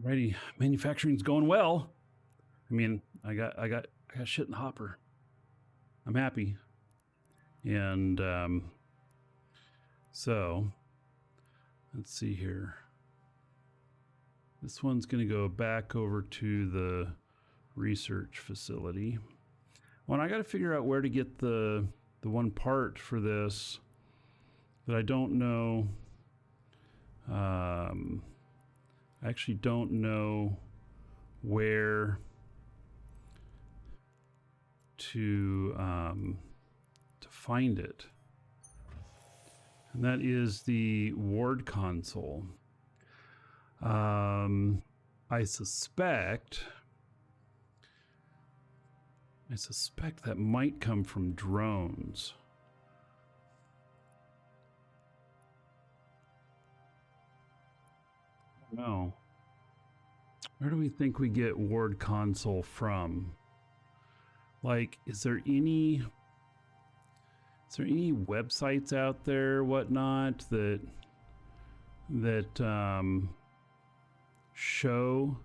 Righty, manufacturing's going well. I mean, I got shit in the hopper. I'm happy. And so let's see here. This one's going to go back over to the research facility. Well, I got to figure out where to get the one part for this that I don't know. I actually don't know where to find it. And that is the ward console. I suspect that might come from drones. No. Where do we think we get ward console from? Like, is there any websites out there, whatnot, that show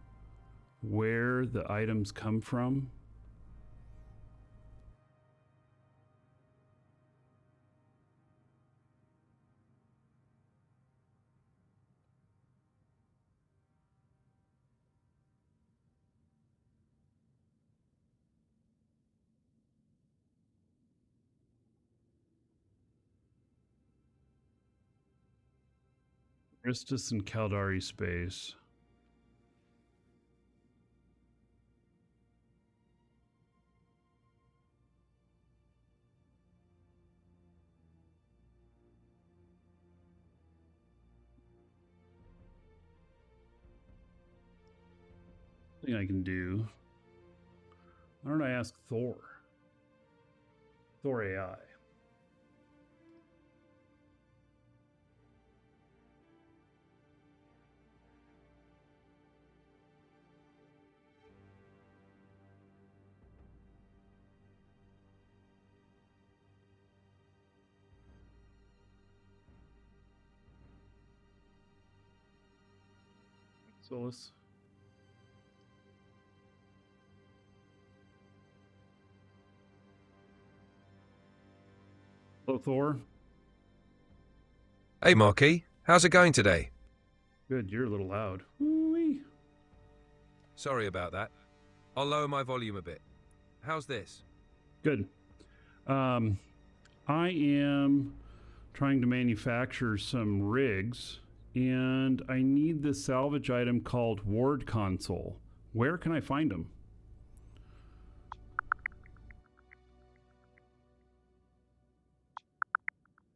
where the items come from? Ristus and Caldari space. Thing I can do. Why don't I ask Thor? Thor AI. Solus. Hello, Thor. Hey, Markee. How's it going today? Good, you're a little loud. Ooh-wee. Sorry about that. I'll lower my volume a bit. How's this? Good. I am trying to manufacture some rigs, and I need this salvage item called Ward Console. Where can I find them?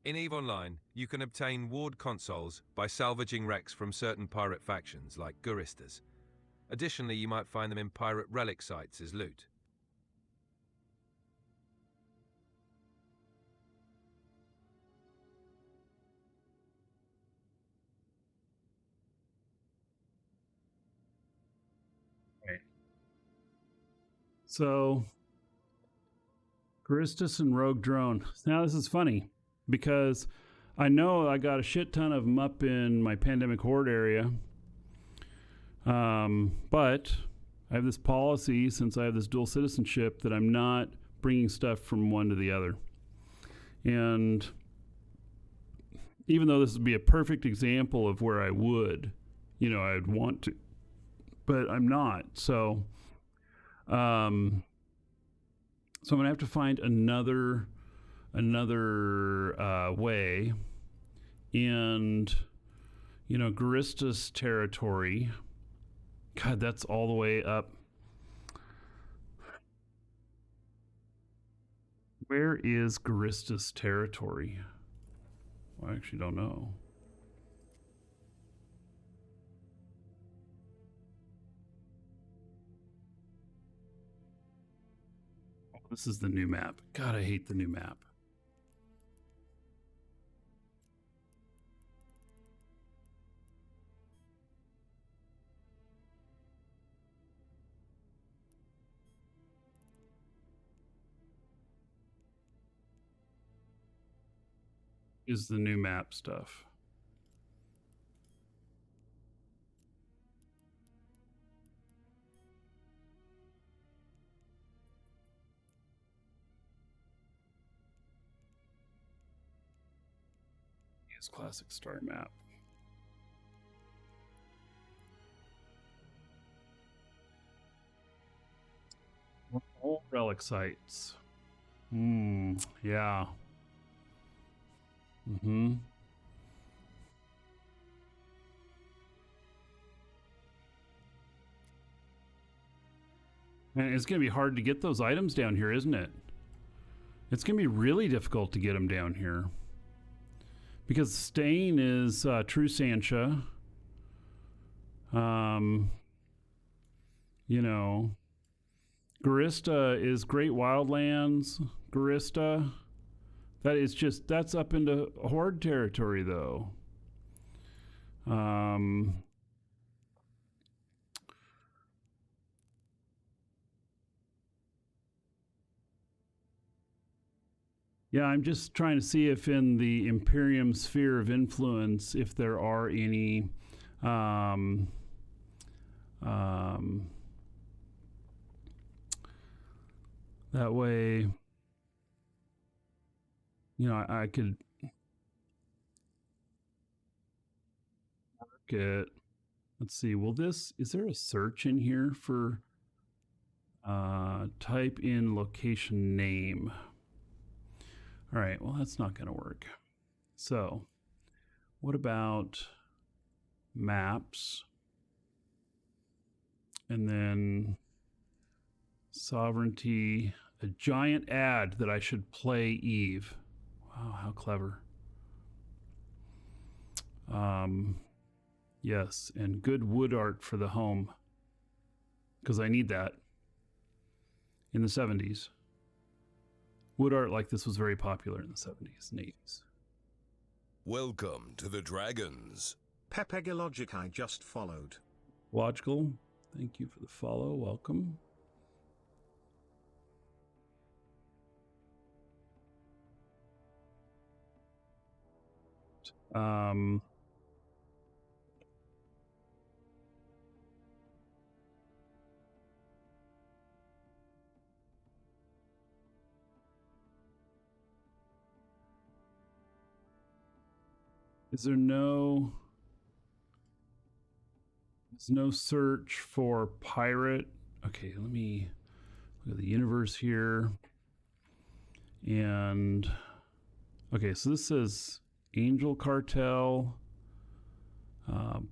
In EVE Online, you can obtain ward consoles by salvaging wrecks from certain pirate factions like Guristas. Additionally, you might find them in pirate relic sites as loot. Right. So, Charistus and Rogue Drone. Now, this is funny because I know I got a shit ton of them up in my Pandemic Horde area. But I have this policy, since I have this dual citizenship, that I'm not bringing stuff from one to the other. And even though this would be a perfect example of where I would, I'd want to, but I'm not. So, so I'm gonna have to find another way. And Garistas territory. God, that's all the way up. Where is Garistas territory? Well, I actually don't know. Oh, this is the new map. God, I hate the new map. Is the new map stuff. Use classic star map. All relic sites. Yeah. And it's going to be hard to get those items down here, isn't it? It's going to be really difficult to get them down here. Because Stain is True Sancha. You know, Garista is Great Wildlands. Garista. That is just, that's up into Horde territory, though. Yeah, I'm just trying to see if in the Imperium sphere of influence, if there are any that way, you know, I could work it. Let's see, is there a search in here for type in location name? All right, well, that's not going to work. So what about maps? And then sovereignty, a giant ad that I should play Eve. Wow, how clever. Yes, and good wood art for the home, because I need that in the 70s. Wood art like this was very popular in the 70s and 80s. Welcome to the Dragons. Pepegilogic I just followed. Logical, thank you for the follow. Welcome. There's no search for pirate. Okay, let me look at the universe here. And okay, so this says Angel Cartel,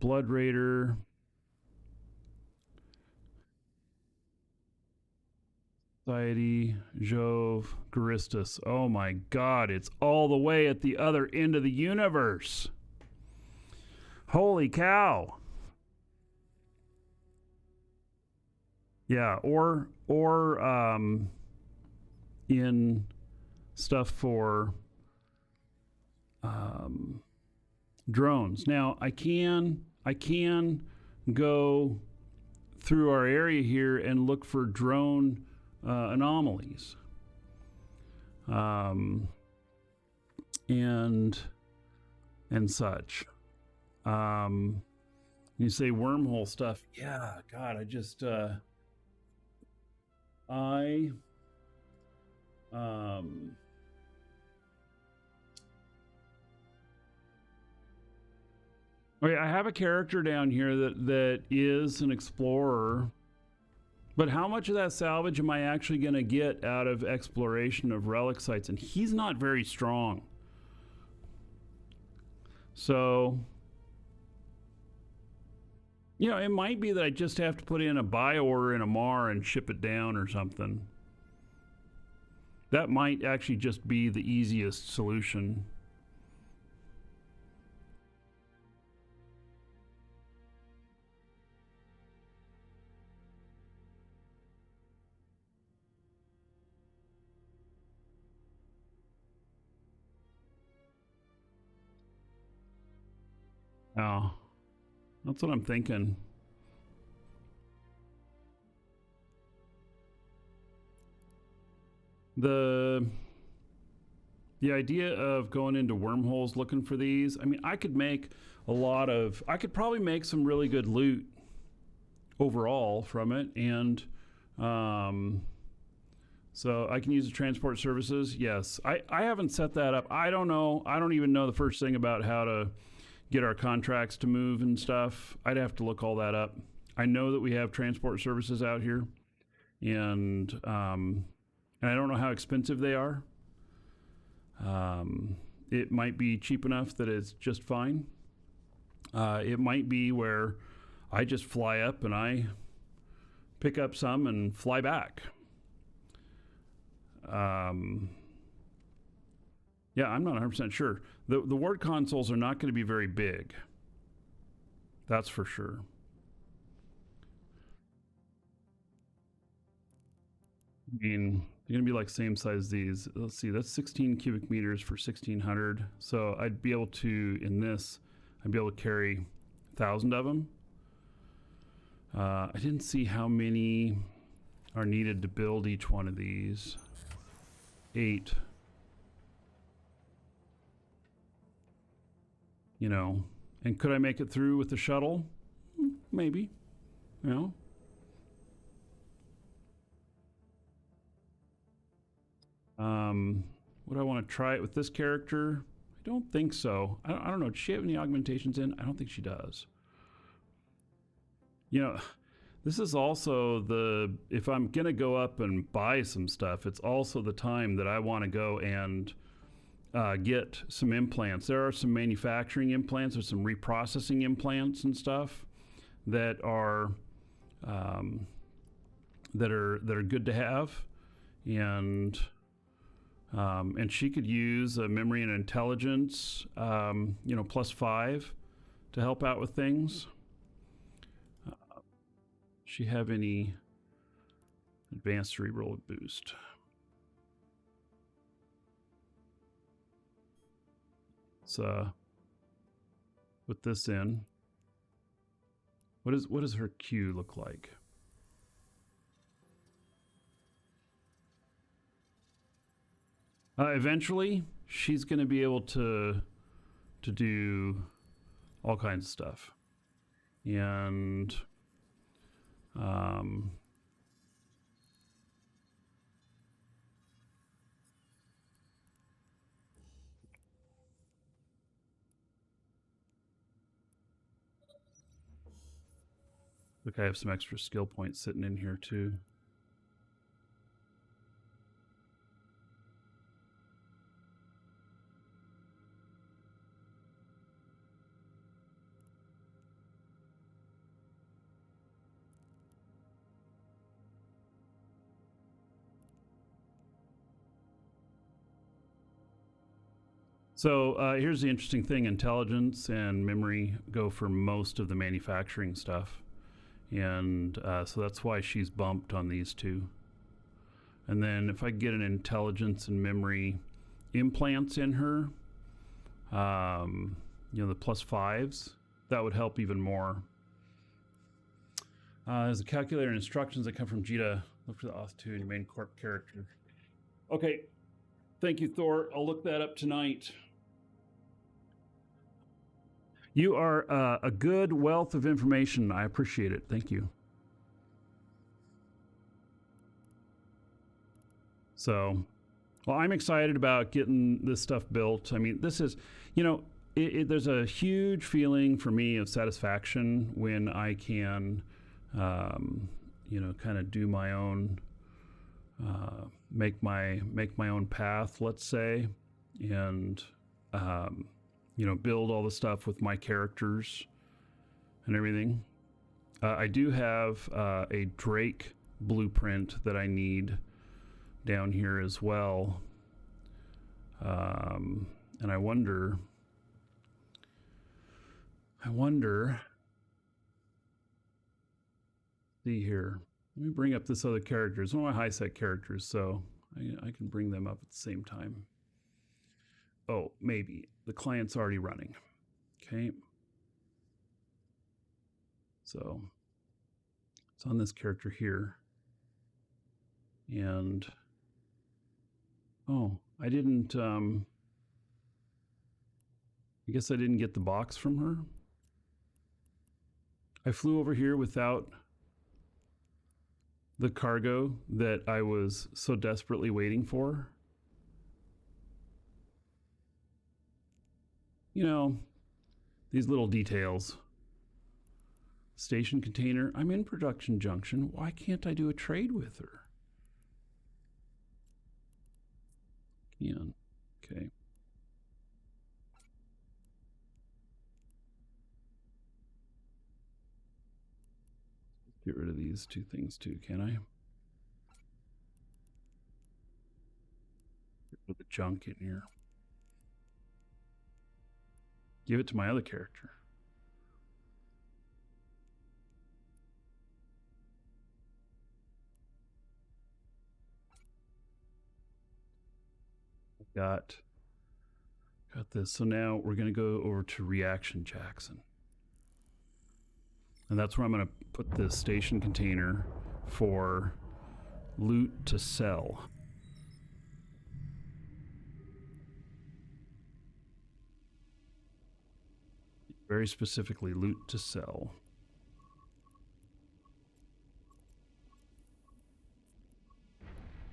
Blood Raider, Society, Jove, Garistus. Oh my God, it's all the way at the other end of the universe. Holy cow. Yeah, or in stuff for drones. Now I can go through our area here and look for drone anomalies, and such. You say wormhole stuff. Yeah, God, okay, I have a character down here that is an explorer, but how much of that salvage am I actually going to get out of exploration of relic sites? And he's not very strong. So, you know, it might be that I just have to put in a buy order in a Mar and ship it down or something. That might actually just be the easiest solution. Oh, that's what I'm thinking. The idea of going into wormholes looking for these, I mean, I could probably make some really good loot overall from it, and So I can use the transport services. Yes. I haven't set that up. I don't know. I don't even know the first thing about how to get our contracts to move and stuff. I'd have to look all that up. I know that we have transport services out here, and I don't know how expensive they are. It might be cheap enough that it's just fine. It might be where I just fly up and I pick up some and fly back. Yeah, I'm not 100% sure. The word consoles are not going to be very big. That's for sure. I mean, they're going to be like same size as these. Let's see, that's 16 cubic meters for 1600. So I'd be able to, in this, I'd be able to carry 1,000 of them. I didn't see how many are needed to build each one of these. 8. You know, and could I make it through with the shuttle? Maybe, you know. Would I want to try it with this character? I don't think so. I don't know. Does she have any augmentations in? I don't think she does. You know, this is also if I'm going to go up and buy some stuff, it's also the time that I want to go and get some implants. There are some manufacturing implants, there's some reprocessing implants and stuff that are good to have, and she could use a memory and intelligence, you know, +5 to help out with things. She have any advanced cerebral boost? Let's put this in. What does her Q look like? Eventually, she's going to be able to do all kinds of stuff, and look, I have some extra skill points sitting in here too. So here's the interesting thing. Intelligence and memory go for most of the manufacturing stuff. And so that's why she's bumped on these two. And then if I get an intelligence and memory implants in her, you know, the +5s, that would help even more. There's a calculator and instructions that come from Jita. Look for the auth2 in your main corp character. Okay. Thank you, Thor. I'll look that up tonight. You are a good wealth of information. I appreciate it. Thank you. So, well, I'm excited about getting this stuff built. I mean, this is, you know, there's a huge feeling for me of satisfaction when I can, you know, kind of do my own, make my own path, let's say, and you know, build all the stuff with my characters and everything. I do have a Drake blueprint that I need down here as well. And I wonder, see here. Let me bring up this other character. It's one of my high set characters, so I can bring them up at the same time. Oh, maybe. The client's already running. Okay. So it's on this character here. And oh, I didn't, I guess I didn't get the box from her. I flew over here without the cargo that I was so desperately waiting for. You know, these little details. Station container. I'm in production junction. Why can't I do a trade with her? Can. Okay. Get rid of these two things too, can I? Get rid of the junk in here. Give it to my other character. Got this. So now we're going to go over to Reaction Jackson. And that's where I'm going to put the station container for loot to sell. Very specifically, loot to sell.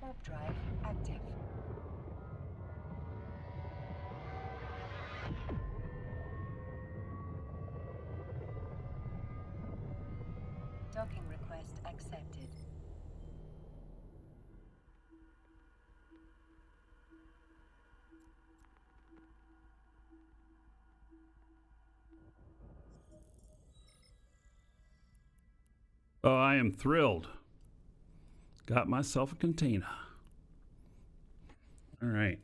Warp drive active. Docking request accepted. Oh, I am thrilled. Got myself a container. All right.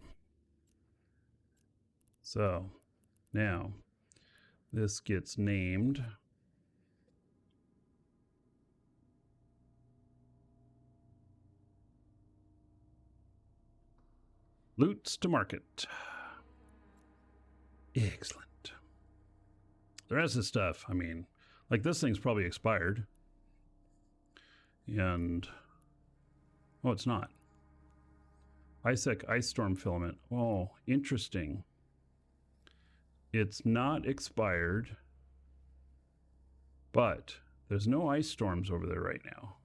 So now this gets named Loots to Market. Excellent. The rest of the stuff, I mean, like this thing's probably expired. And, oh, it's not. ISEC Ice Storm Filament. Oh, interesting. It's not expired, but there's no ice storms over there right now.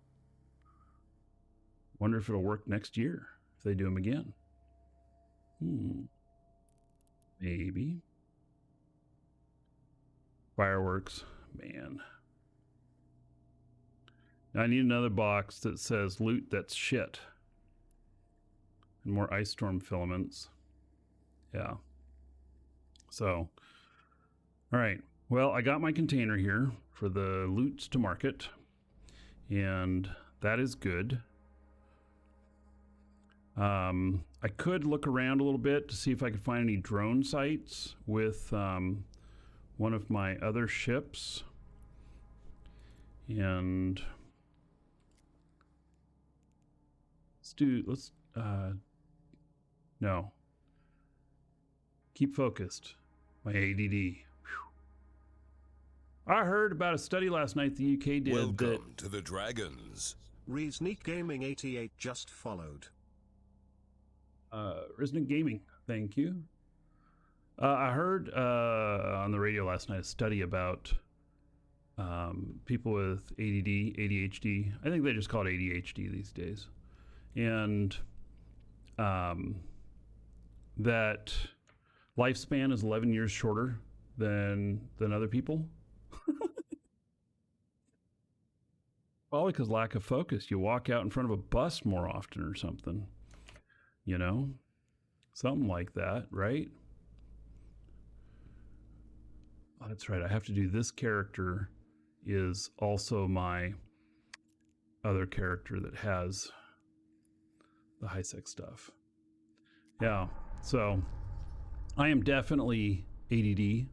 Wonder if it'll work next year, if they do them again. Maybe. Fireworks, man. Now I need another box that says loot that's shit. And more ice storm filaments. Yeah. So, all right. Well, I got my container here for the Loots to Market. And that is good. I could look around a little bit to see if I could find any drone sites with one of my other ships. And let's no. Keep focused. My ADD. Whew. I heard about a study last night the UK did. Welcome to the Dragons. Resneak Gaming 88 just followed. Resnick Gaming, thank you. I heard on the radio last night a study about people with ADD, ADHD. I think they just call it ADHD these days. And that lifespan is 11 years shorter than other people. Probably because lack of focus. You walk out in front of a bus more often or something. You know? Something like that, right? Oh, that's right. I have to do this character is also my other character that has the high-sec stuff. Yeah, so I am definitely ADD.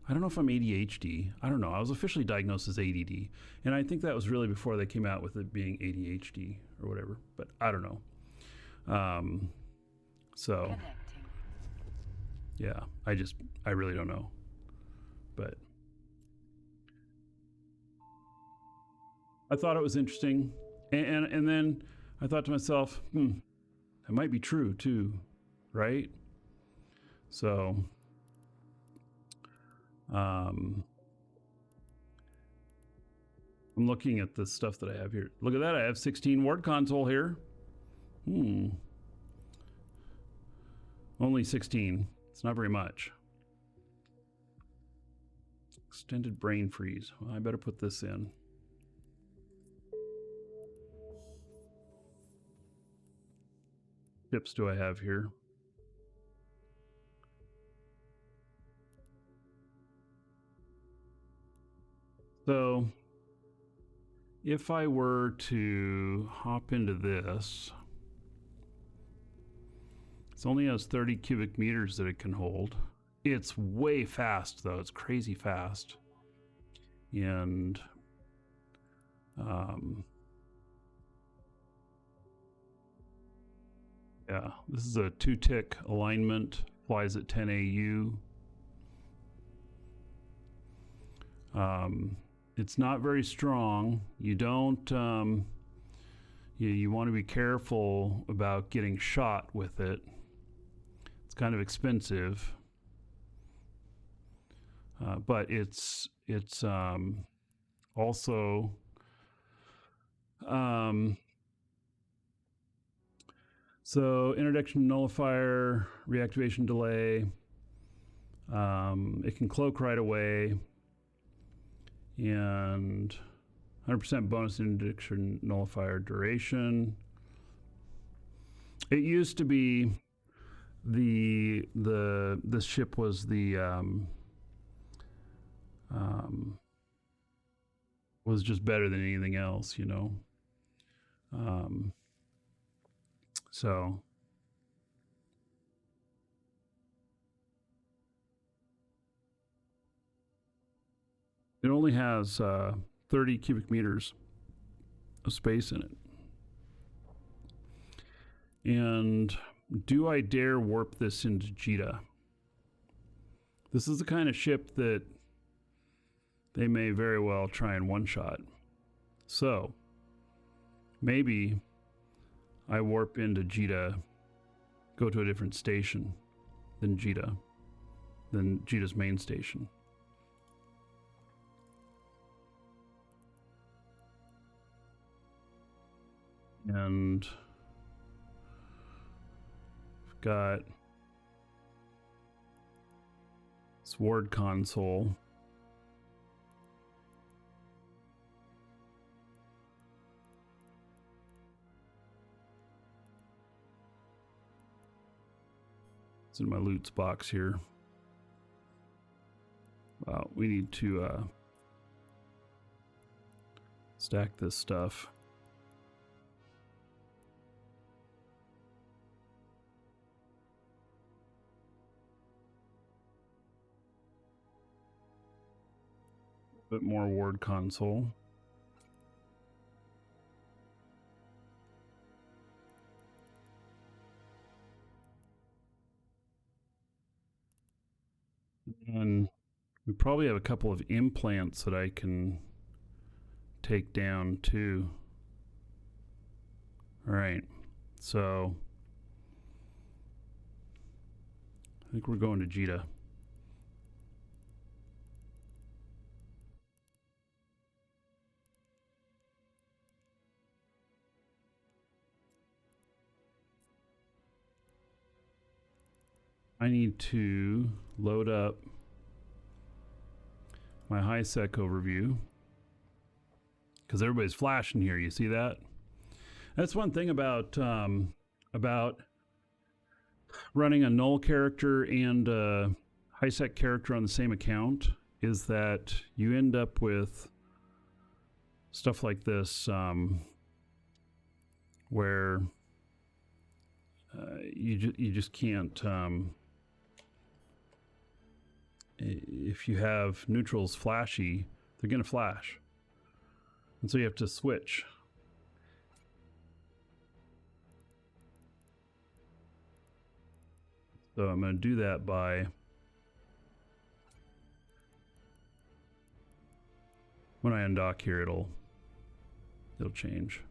I don't know if I'm ADHD. I don't know. I was officially diagnosed as ADD. And I think that was really before they came out with it being ADHD or whatever. But I don't know. So, Connecting. yeah, I really don't know. But I thought it was interesting. And then I thought to myself, that might be true too, right? So, I'm looking at the stuff that I have here. Look at that. I have 16 word console here. Only 16. It's not very much. Extended brain freeze. Well, I better put this in. Chips do I have here? So if I were to hop into this, it only has 30 cubic meters that it can hold. It's way fast though. It's crazy fast. And yeah, this is a 2-tick alignment, flies at 10 AU. It's not very strong. You don't, you want to be careful about getting shot with it. It's kind of expensive. But it's also so introduction nullifier, reactivation delay. It can cloak right away, and 100% bonus introduction nullifier duration. It used to be this ship was was just better than anything else, you know. So it only has 30 cubic meters of space in it. And do I dare warp this into Jita? This is the kind of ship that they may very well try and one-shot. So maybe I warp into Jita, go to a different station than Jita's main station. And I've got this ward console. It's in my loots box here. Wow, we need to stack this stuff. A bit more ward console. And we probably have a couple of implants that I can take down too. All right, so I think we're going to Jita. I need to load up my high sec overview because everybody's flashing here. You see that? That's one thing about running a null character and a high sec character on the same account is that you end up with stuff like this where you just can't. If you have neutrals flashy, they're going to flash. And so you have to switch. So I'm going to do that by when I undock here, it'll change.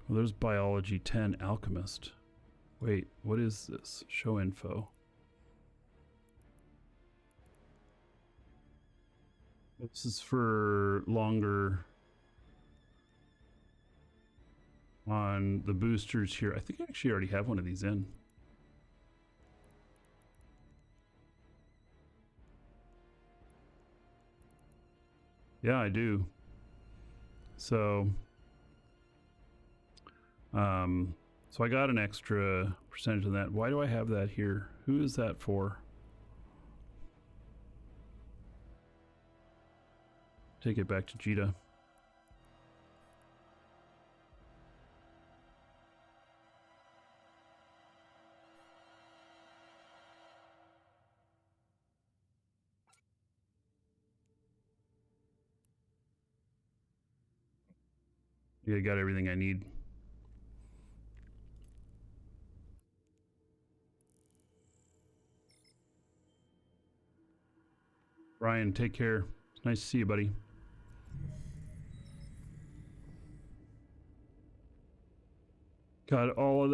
Well, there's Biology 10 Alchemist. Wait, what is this? Show info. This is for longer on the boosters here. I think I actually already have one of these in. Yeah, I do. So, so I got an extra percentage of that. Why do I have that here? Who is that for? Take it back to Jita. Yeah, I got everything I need. Ryan, take care. It's nice to see you, buddy. Got all of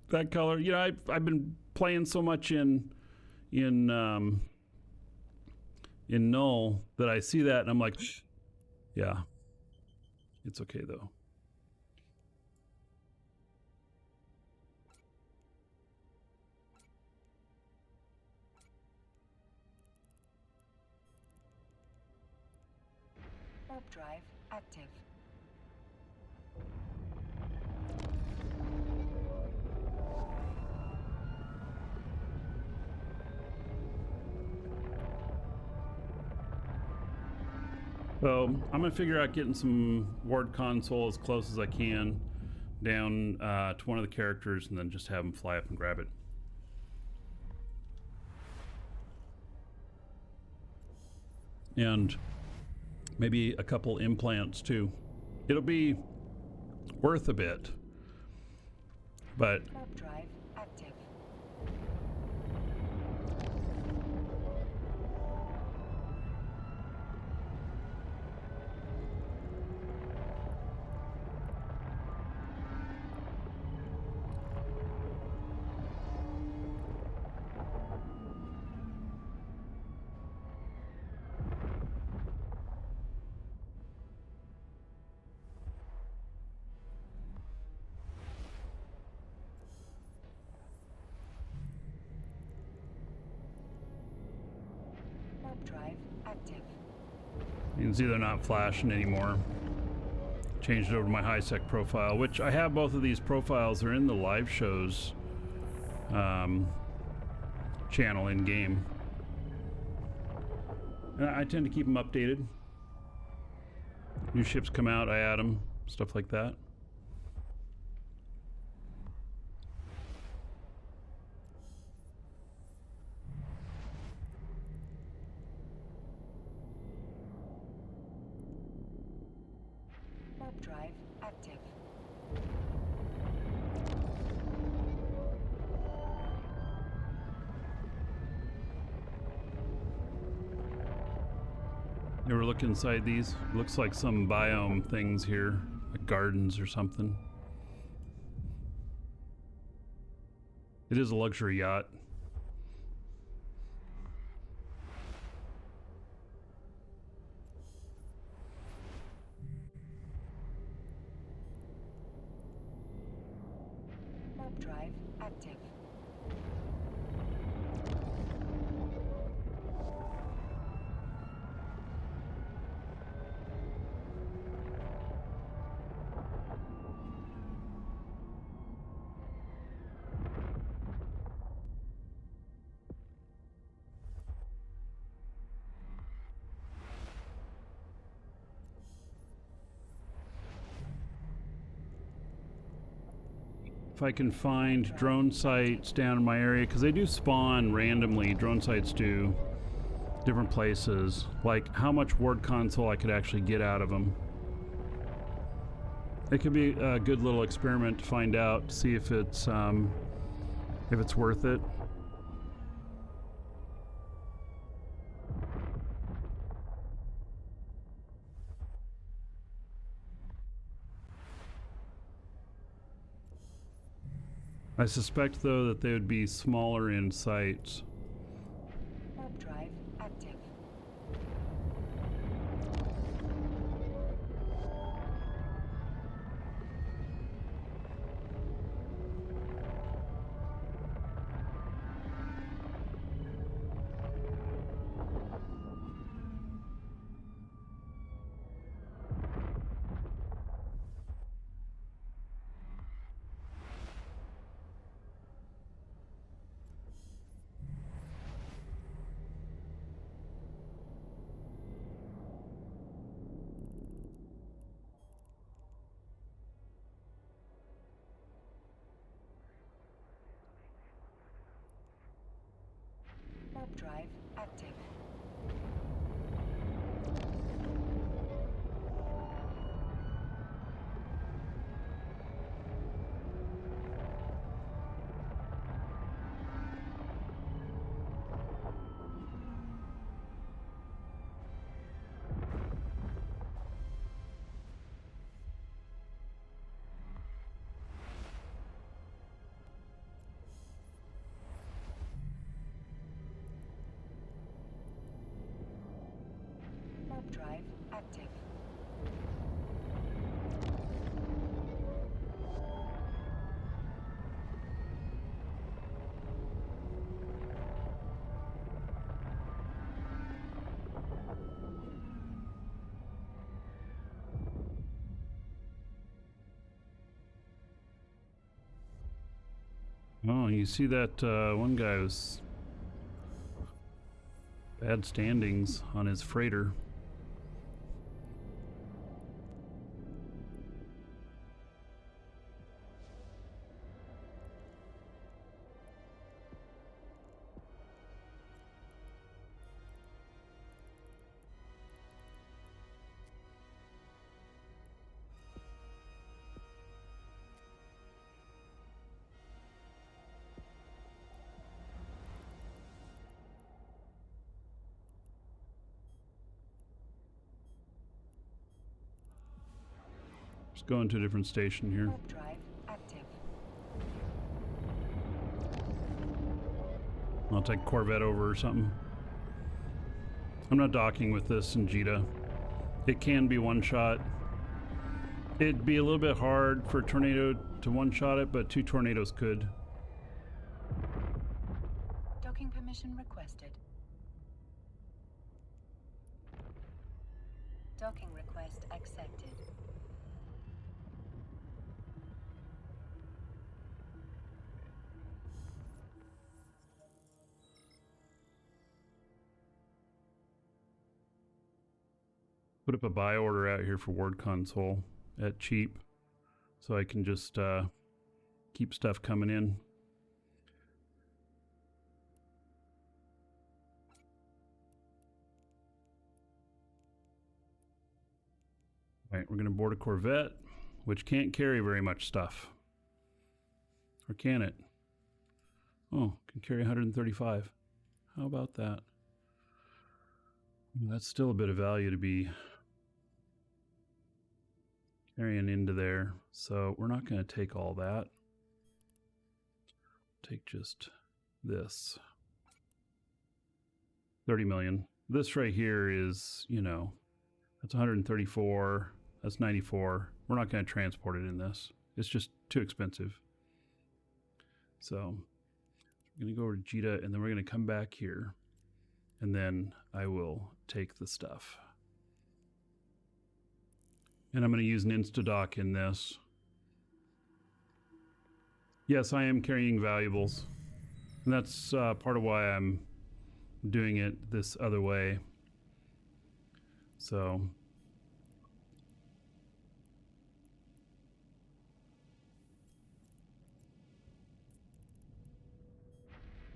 that color. You know, I've been playing so much in Null that I see that and I'm like, yeah, it's okay though. Warp drive active. So I'm gonna figure out getting some ward console as close as I can down to one of the characters and then just have them fly up and grab it. And maybe a couple implants too. It'll be worth a bit, but Warp drive active. Warp drive active. you can see they're not flashing anymore. Changed it over to my high sec profile, which I have both of these profiles. They're in the live shows channel in game. And I tend to keep them updated. New ships come out, I add them, stuff like that. Warp drive active. You ever look inside these? Looks like some biome things here, like gardens or something. It is a luxury yacht. Warp drive active. If I can find drone sites down in my area, because they do spawn randomly, drone sites do, different places, like how much ward console I could actually get out of them. It could be a good little experiment to find out, see if it's worth it. I suspect, though, that they would be smaller in sites. Warp drive active. Warp drive active. Warp drive active. Oh, you see that one guy was bad standings on his freighter. Just going to a different station here. Warp drive active. I'll take Corvette over or something. I'm not docking with this in Jita. It can be one shot. It'd be a little bit hard for a tornado to one shot it, but 2 tornadoes could. Docking permission requested. Docking request accepted. Put up a buy order out here for Word Console at cheap, so I can just keep stuff coming in. All right, we're going to board a Corvette, which can't carry very much stuff. Or can it? Oh, can carry 135. How about that? That's still a bit of value to be carrying into there. So we're not going to take all that. Take just this. 30 million. This right here is, you know, that's 134. That's 94. We're not going to transport it in this. It's just too expensive. So we're going to go over to Jita, and then we're going to come back here. And then I will take the stuff. And I'm going to use an Instadock in this. Yes, I am carrying valuables. And that's part of why I'm doing it this other way. So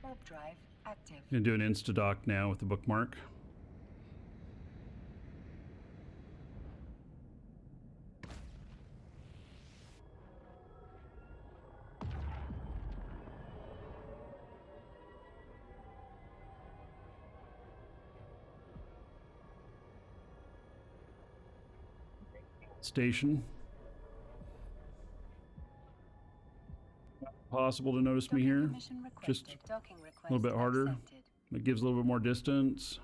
Warp drive active. I'm going to do an Instadock now with the bookmark. Station. Possible to notice me here. Just a little bit harder. It gives a little bit more distance.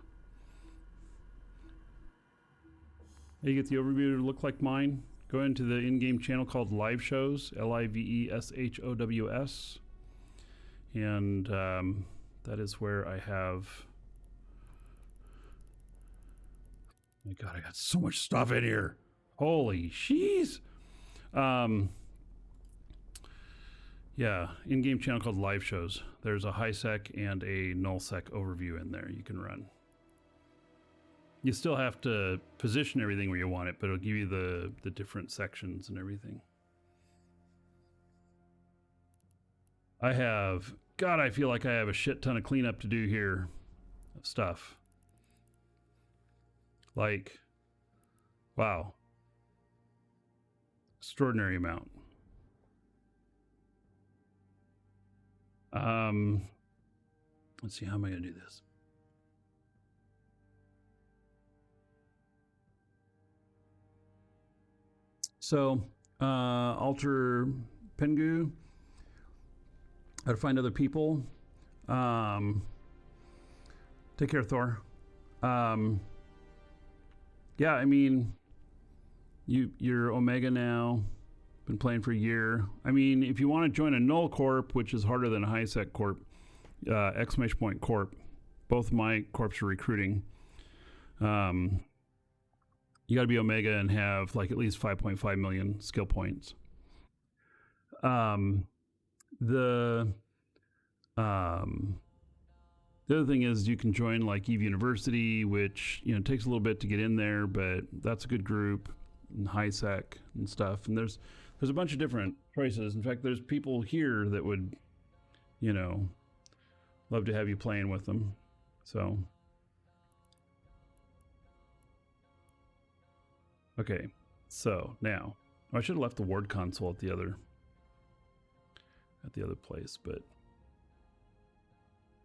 You get the overview to look like mine. Go into the in-game channel called Live Shows, LIVESHOWS. And that is where I have... Oh my God, I got so much stuff in here. Holy sheez. Yeah, in-game channel called Live Shows. There's a high sec and a null sec overview in there you can run. You still have to position everything where you want it, but it'll give you the different sections and everything. I feel like I have a shit ton of cleanup to do here. stuff. Like, wow. Extraordinary amount. Let's see, how am I going to do this? So, alter Pengu. How to find other people. Take care, Thor. Yeah, I mean, you're Omega now. Been playing for a year. I mean, if you want to join a Null Corp, which is harder than a High-Sec Corp, exclamation point Corp, both my corps are recruiting. You got to be Omega and have like at least 5.5 million skill points. The other thing is you can join like Eve University, which, you know, takes a little bit to get in there, but that's a good group, and High-Sec and stuff. And there's a bunch of different choices. In fact, there's people here that would, you know, love to have you playing with them. So, okay. So now, I should have left the ward console at the other place, but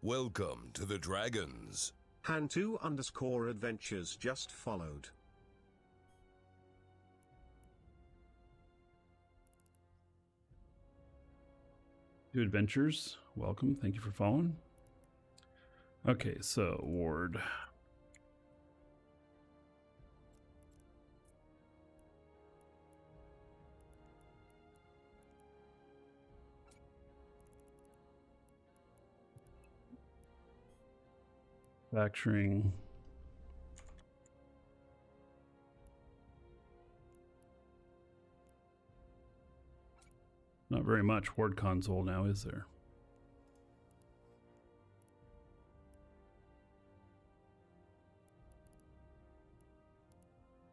Welcome to the Dragons. Han2_adventures just followed. Two Adventures, welcome. Thank you for following. Okay, so ward. Manufacturing. Not very much ward console now, is there?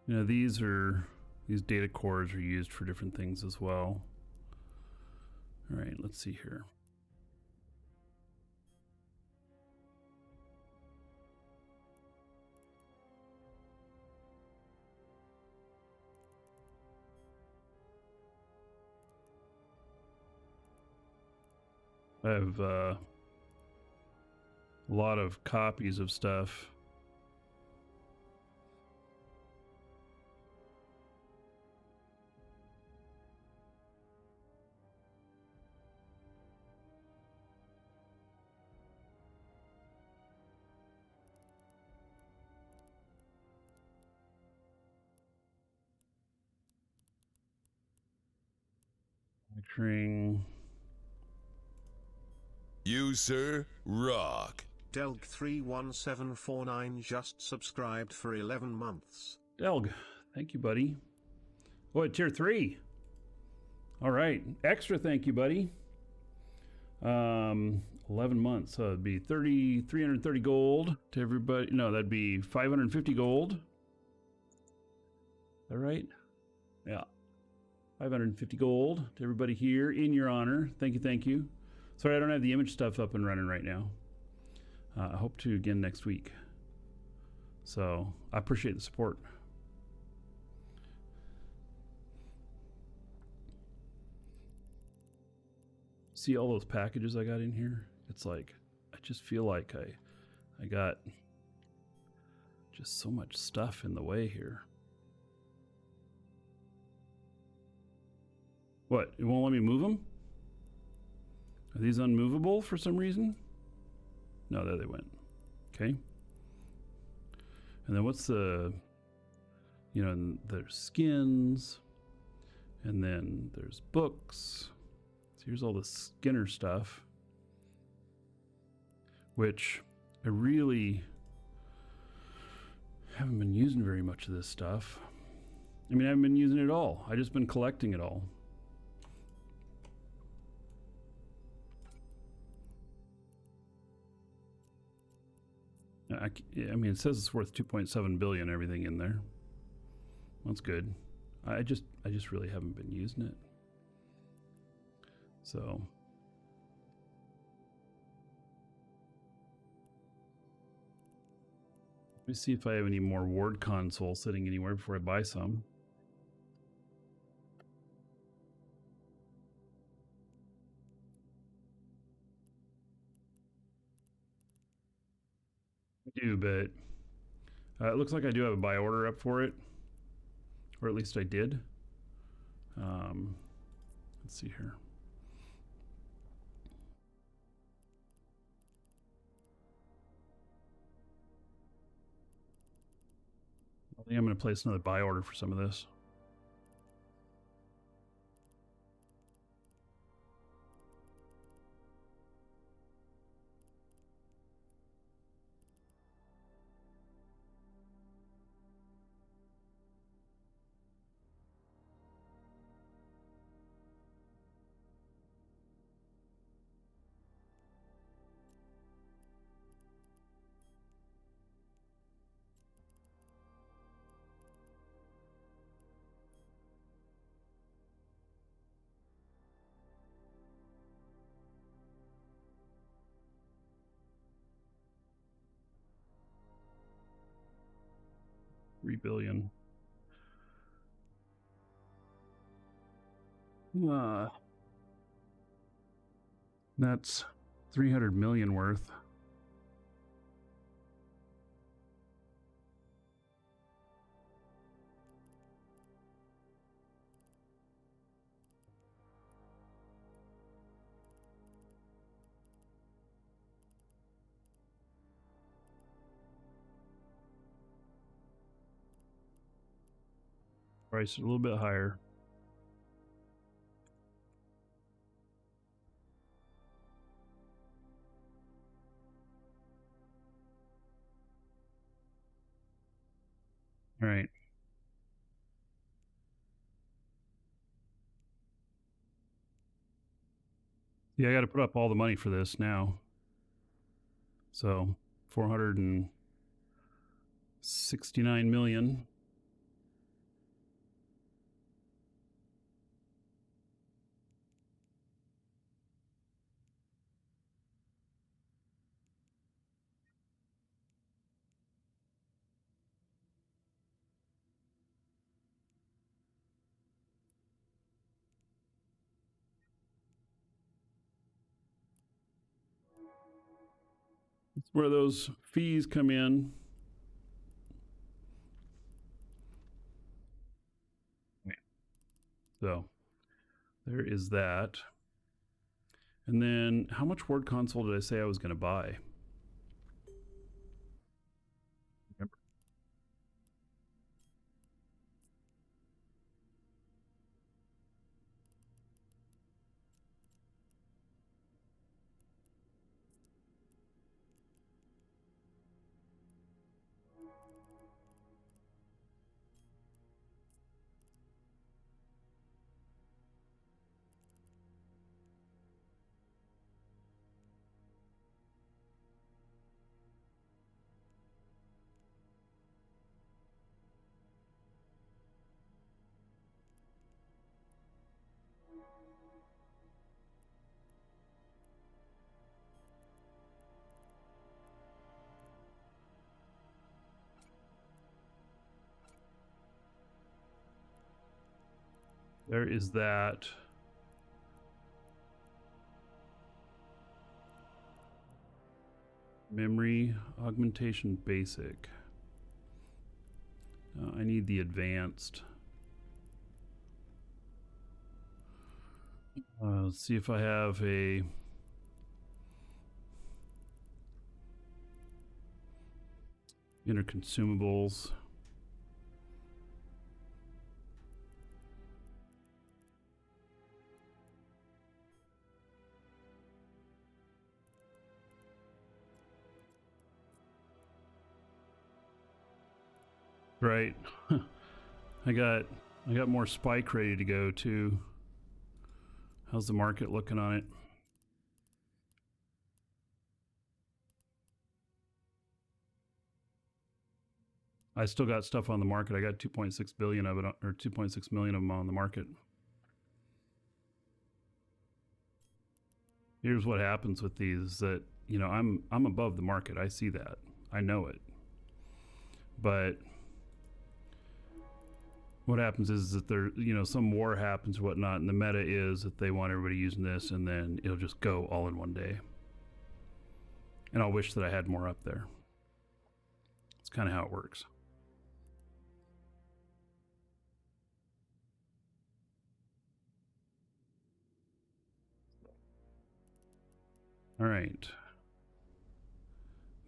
You know, these data cores are used for different things as well. All right, let's see here. I have a lot of copies of stuff. Manufacturing. You, sir, rock. Delg31749 just subscribed for 11 months. Delg, thank you, buddy. Oh, at tier 3. All right, extra thank you, buddy. 11 months, so it'd be 330 gold to everybody. No, that'd be 550 gold. Is that right? Yeah. 550 gold to everybody here in your honor. Thank you, thank you. Sorry, I don't have the image stuff up and running right now. I hope to again next week. So I appreciate the support. See all those packages I got in here? It's like, I just feel like I got just so much stuff in the way here. What, it won't let me move them? Are these unmovable for some reason? No, there they went. Okay. And then what's the, you know, there's skins, and then there's books. So here's all the Skinner stuff, which I really haven't been using very much of this stuff. I mean, I haven't been using it all. I've just been collecting it all. I mean, it says it's worth 2.7 billion, everything in there. That's good. I just really haven't been using it. So. Let me see if I have any more ward console sitting anywhere before I buy some. I do, but it looks like I do have a buy order up for it, or at least I did. Let's see here. I think I'm going to place another buy order for some of this. $3 billion. That's 300 million worth. Price a little bit higher. All right. Yeah, I got to put up all the money for this now. So 469 million. That's where those fees come in. So there is that. And then how much word console did I say I was going to buy? Remember. There is that. Memory augmentation basic. I need the advanced. Let's see if I have a inner consumables. Right. I got more spike ready to go too. How's the market looking on it? I still got stuff on the market. I got 2.6 billion of it, or 2.6 million of them on the market. Here's what happens with these: that I'm above the market. I see that. I know it. but what happens is that there, some war happens, whatnot, and the meta is that they want everybody using this, and then it'll just go all in one day. And I'll wish that I had more up there. It's kind of how it works. All right.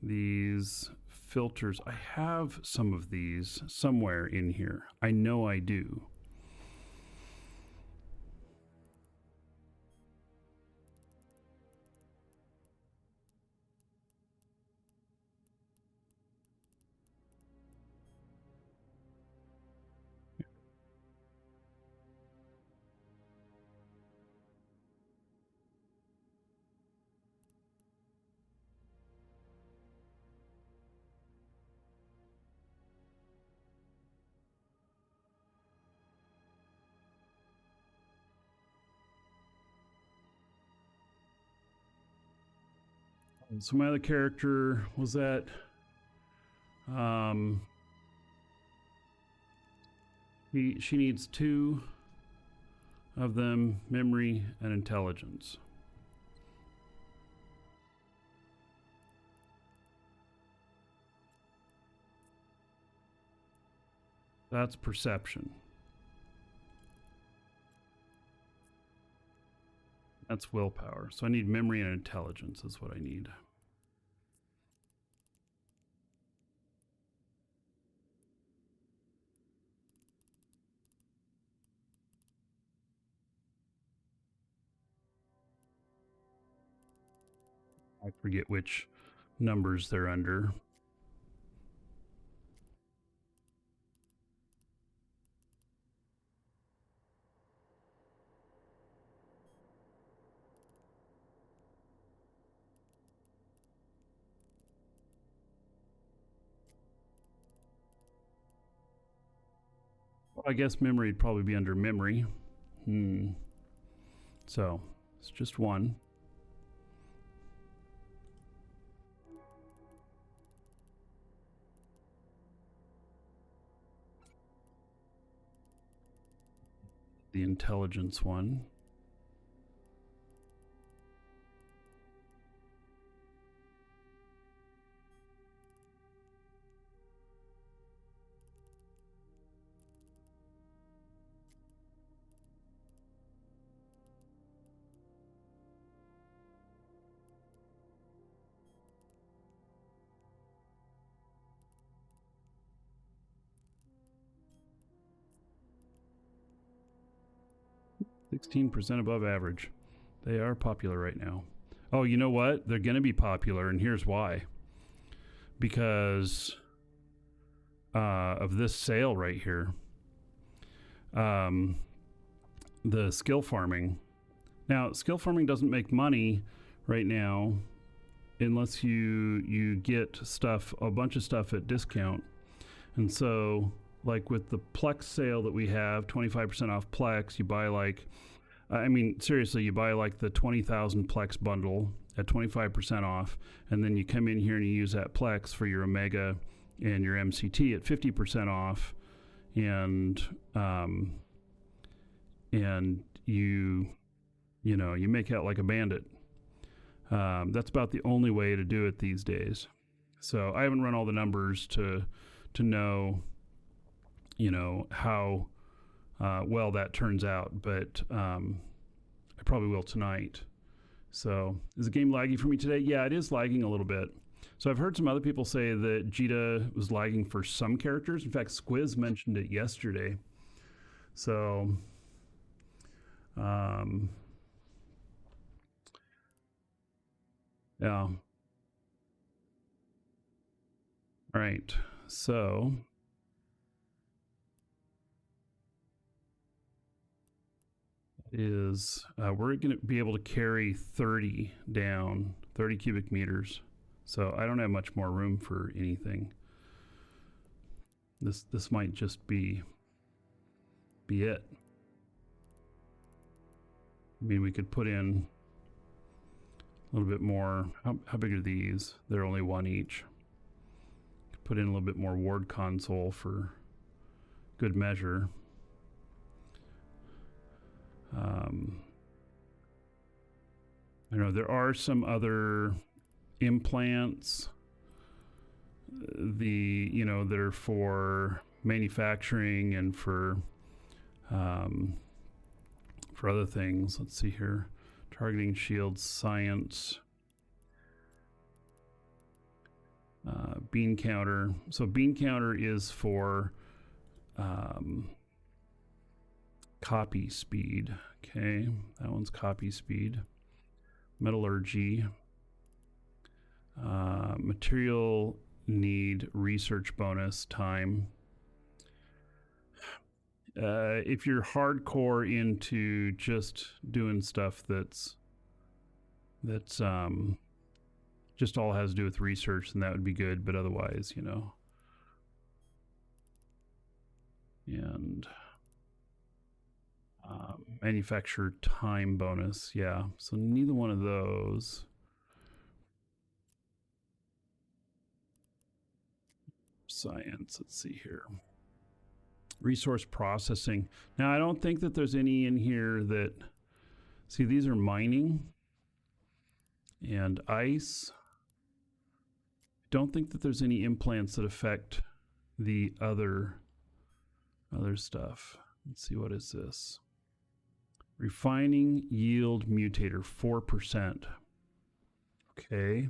These filters, I have some of these somewhere in here. I know I do. So my other character was that she needs 2 of them, memory and intelligence. That's perception. That's willpower. So I need memory and intelligence is what I need. I forget which numbers they're under. I guess memory would probably be under memory. So it's just 1. The intelligence one. %, above average. They are popular right now. Oh, you know what? They're going to be popular, and here's why. Because of this sale right here. The skill farming. Now, skill farming doesn't make money right now unless you get stuff, a bunch of stuff at discount. And so, like with the Plex sale that we have, 25% off Plex, you buy like, seriously, you buy like the 20,000 Plex bundle at 25% off, and then you come in here and you use that Plex for your Omega and your MCT at 50% off, and you make out like a bandit. That's about the only way to do it these days. So I haven't run all the numbers to know, how well that turns out, but I probably will tonight. So is the game laggy for me today? Yeah, it is lagging a little bit. So I've heard some other people say that Jita was lagging for some characters. In fact, Squiz mentioned it yesterday. So yeah. All right. So is we're going to be able to carry 30 down, 30 cubic meters. So I don't have much more room for anything. This might just be it. I mean, we could put in a little bit more. How big are these? They're only 1 each. put in a little bit more ward console for good measure. I know there are some other implants, that are for manufacturing and for other things. Let's see here. Targeting shields, science, bean counter. So bean counter is for copy speed. Okay, that one's copy speed. Metallurgy. Material need research bonus time. If you're hardcore into just doing stuff that's just all has to do with research, then that would be good. But otherwise, and manufacturer time bonus. Yeah, so neither one of those. Science, let's see here. Resource processing. Now, I don't think that there's any in here that, see, these are mining and ice. Don't think that there's any implants that affect the other stuff. Let's see, what is this? Refining yield mutator, 4%. Okay.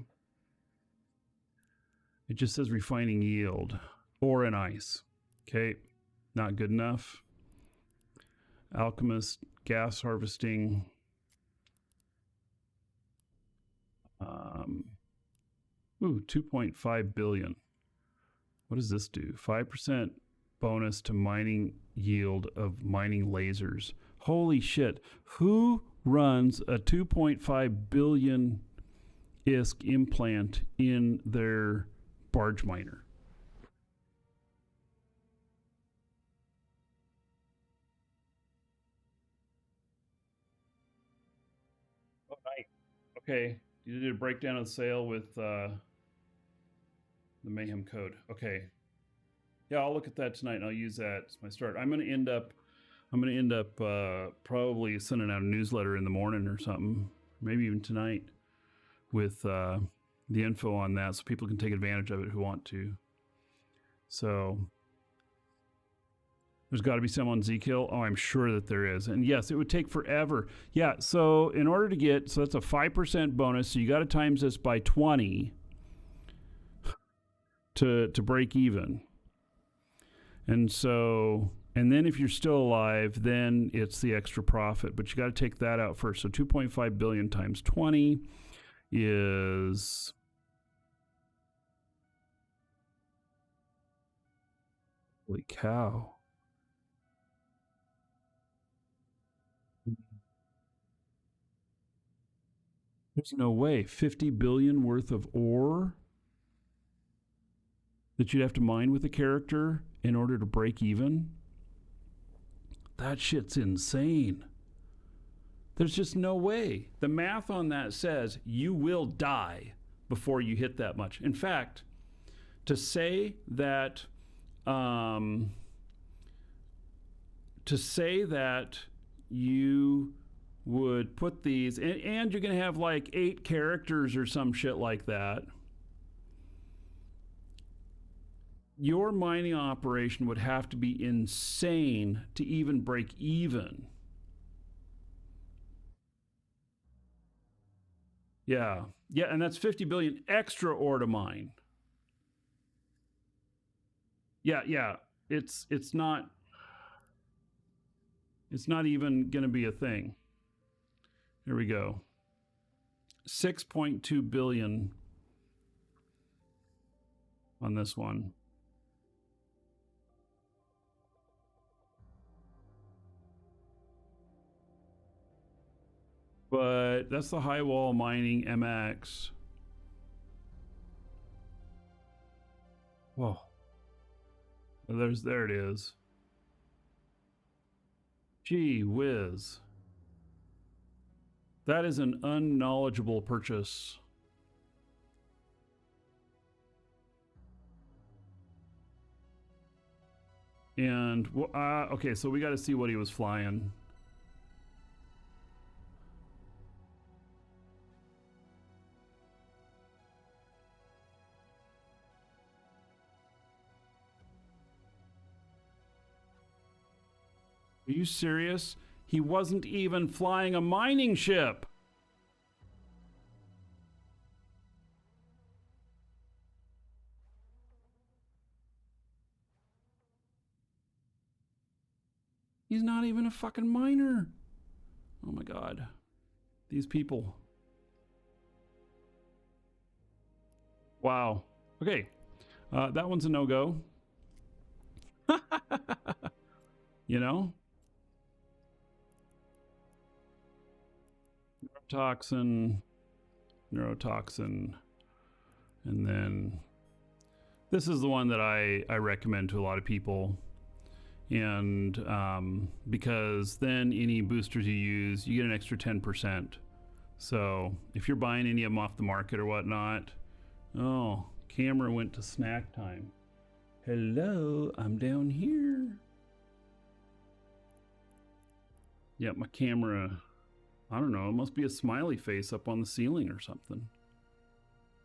It just says refining yield or an ice. Okay, not good enough. Alchemist, gas harvesting. 2.5 billion. What does this do? 5% bonus to mining yield of mining lasers. Holy shit. Who runs a 2.5 billion ISK implant in their barge miner? Oh, nice. Okay, you did a breakdown of the sale with the Mayhem code. Okay, yeah, I'll look at that tonight and I'll use that as my start. I'm gonna end up probably sending out a newsletter in the morning or something, maybe even tonight, with the info on that, so people can take advantage of it who want to. So there's got to be some on Zkill. Oh, I'm sure that there is. And yes, it would take forever. Yeah, so in order to get, so that's a 5% bonus, so you got to times this by 20 to break even. And so, and then if you're still alive, then it's the extra profit, but you got to take that out first. So 2.5 billion times 20 is, holy cow. There's no way. 50 billion worth of ore that you'd have to mine with a character in order to break even? That shit's insane. There's just no way. The math on that says you will die before you hit that much. In fact, to say that you would put these, and you're going to have like 8 characters or some shit like that, your mining operation would have to be insane to even break even. Yeah, and that's 50 billion extra ore to mine. Yeah, it's not even going to be a thing. Here we go. 6.2 billion on this one. But that's the high wall mining MX. Whoa. There it is. Gee whiz. That is an unknowledgeable purchase. And okay, so we got to see what he was flying. Are you serious? He wasn't even flying a mining ship. He's not even a fucking miner. Oh my God. These people. Wow. Okay. That one's a no-go. You know? Neurotoxin. And then this is the one that I recommend to a lot of people. And because then any boosters you use, you get an extra 10%. So if you're buying any of them off the market or whatnot, oh, camera went to snack time. Hello, I'm down here. Yep, my camera, I don't know, it must be a smiley face up on the ceiling or something.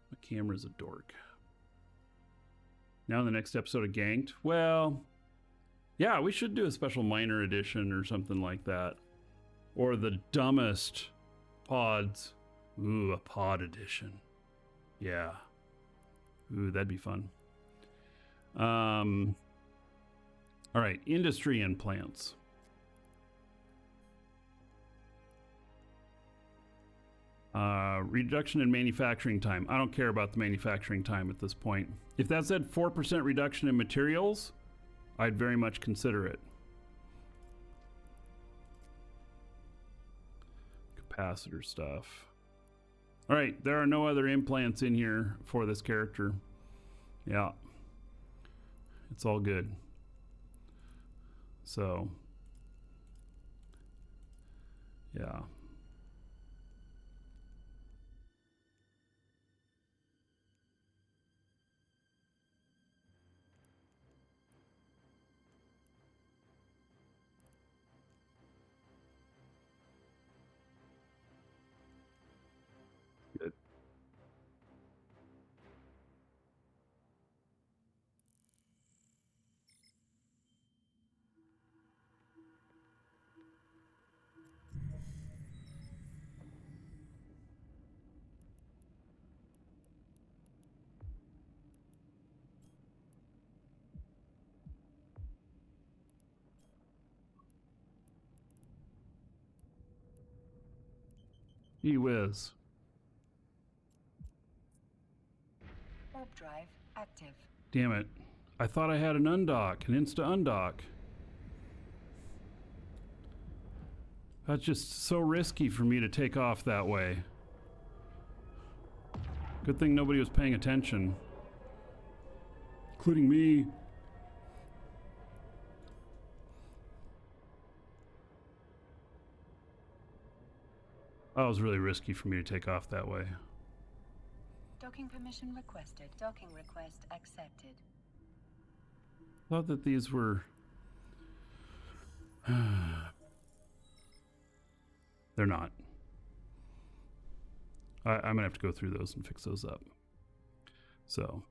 My camera's a dork. Now in the next episode of Ganked, well, yeah, we should do a special minor edition or something like that. Or the dumbest pods. Ooh, a pod edition. Yeah. Ooh, that'd be fun. All right, industry implants. Reduction in manufacturing time. I don't care about the manufacturing time at this point. If that said 4% reduction in materials, I'd very much consider it. Capacitor stuff. All right, there are no other implants in here for this character. Yeah. It's all good. So, yeah. Good. Gee whiz. Warp drive active. Damn it. I thought I had an undock, an insta undock. That's just so risky for me to take off that way. Good thing nobody was paying attention. Including me. That was really risky for me to take off that way. Docking permission requested. Docking request accepted. Thought that these were... They're not. I'm gonna have to go through those and fix those up. So...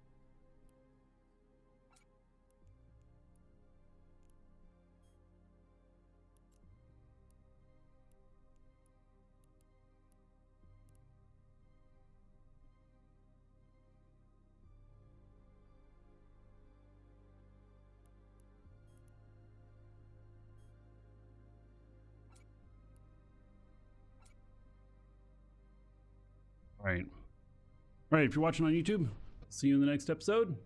All right. All right, if you're watching on YouTube, see you in the next episode.